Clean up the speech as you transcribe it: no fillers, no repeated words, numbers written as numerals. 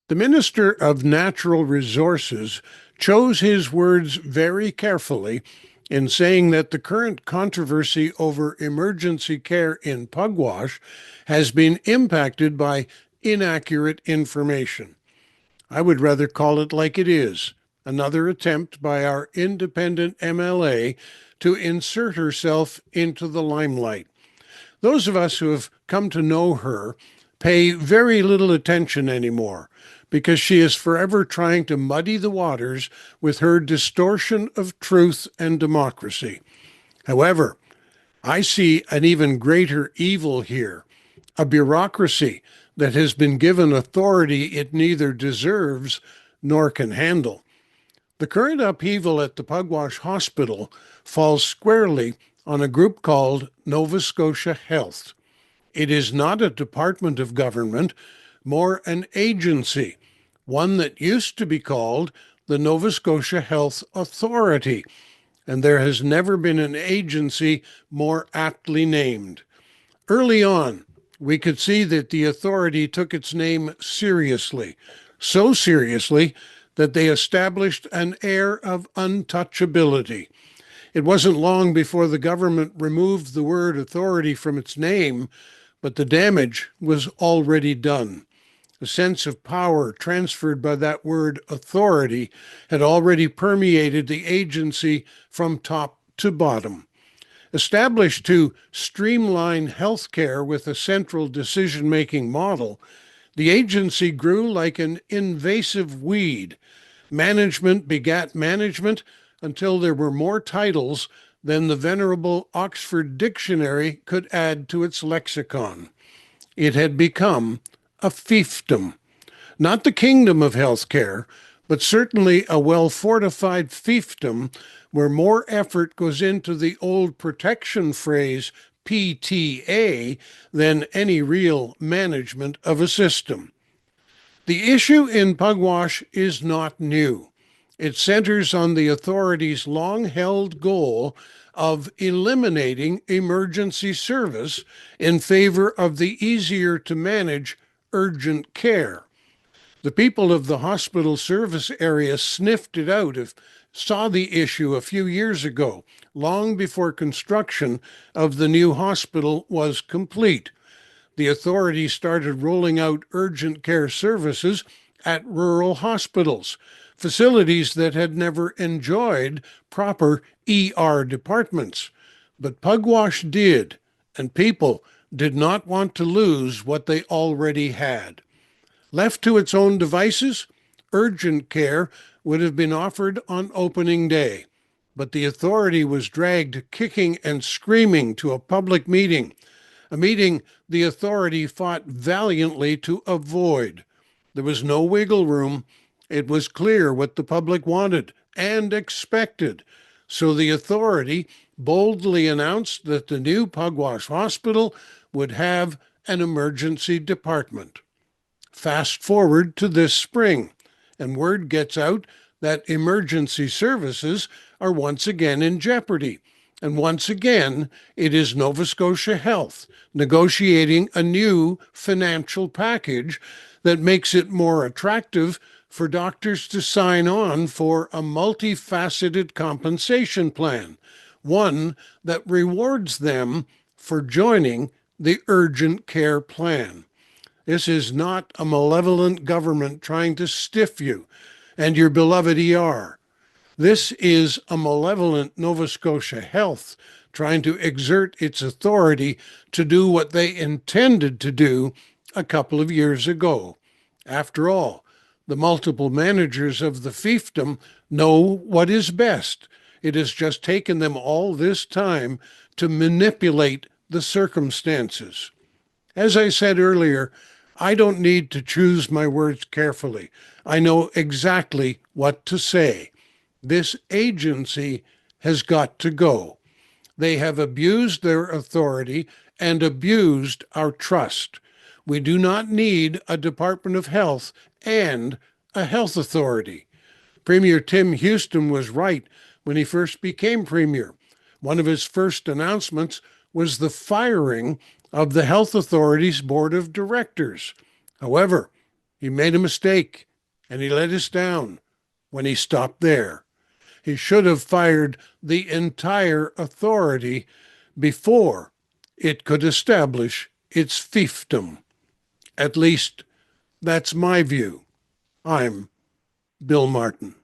The Minister of Natural Resources chose his words very carefully in saying that the current controversy over emergency care in Pugwash has been impacted by inaccurate information. I would rather call it like it is, another attempt by our independent MLA to insert herself into the limelight. Those of us who have come to know her pay very little attention anymore because she is forever trying to muddy the waters with her distortion of truth and democracy. However, I see an even greater evil here, a bureaucracy that has been given authority it neither deserves nor can handle. The current upheaval at the Pugwash Hospital falls squarely on a group called Nova Scotia Health. It is not a department of government, more an agency, one that used to be called the Nova Scotia Health Authority, and there has never been an agency more aptly named. Early on, we could see that the authority took its name seriously, so seriously that they established an air of untouchability. It wasn't long before the government removed the word authority from its name, but the damage was already done. A sense of power transferred by that word authority had already permeated the agency from top to bottom. Established to streamline healthcare with a central decision-making model, the agency grew like an invasive weed. Management begat management until there were more titles than the venerable Oxford Dictionary could add to its lexicon. It had become a fiefdom, not the kingdom of healthcare, but certainly a well-fortified fiefdom where more effort goes into the old protection phrase PTA than any real management of a system. The issue in Pugwash is not new. It centers on the authorities' long-held goal of eliminating emergency service in favor of the easier-to-manage urgent care. The people of the hospital service area sniffed it out, saw the issue a few years ago, long before construction of the new hospital was complete. The authorities started rolling out urgent care services at rural hospitals, facilities that had never enjoyed proper ER departments. But Pugwash did, and people did not want to lose what they already had. Left to its own devices, urgent care would have been offered on opening day. But the authority was dragged kicking and screaming to a public meeting, a meeting the authority fought valiantly to avoid. There was no wiggle room. It was clear what the public wanted and expected. So the authority boldly announced that the new Pugwash Hospital would have an emergency department. Fast forward to this spring, and word gets out that emergency services are once again in jeopardy. And once again, it is Nova Scotia Health negotiating a new financial package that makes it more attractive for doctors to sign on for a multifaceted compensation plan, one that rewards them for joining the urgent care plan. This is not a malevolent government trying to stiff you and your beloved ER. This is a malevolent Nova Scotia Health trying to exert its authority to do what they intended to do a couple of years ago. After all, the multiple managers of the fiefdom know what is best. It has just taken them all this time to manipulate the circumstances. As I said earlier, I don't need to choose my words carefully. I know exactly what to say. This agency has got to go. They have abused their authority and abused our trust. We do not need a Department of Health and a health authority. Premier Tim Houston was right when he first became Premier. One of his first announcements was the firing of the Health Authority's Board of Directors. However, He made a mistake, and he let us down when he stopped there. He should have fired the entire authority before it could establish its fiefdom. At least, that's my view. I'm Bill Martin.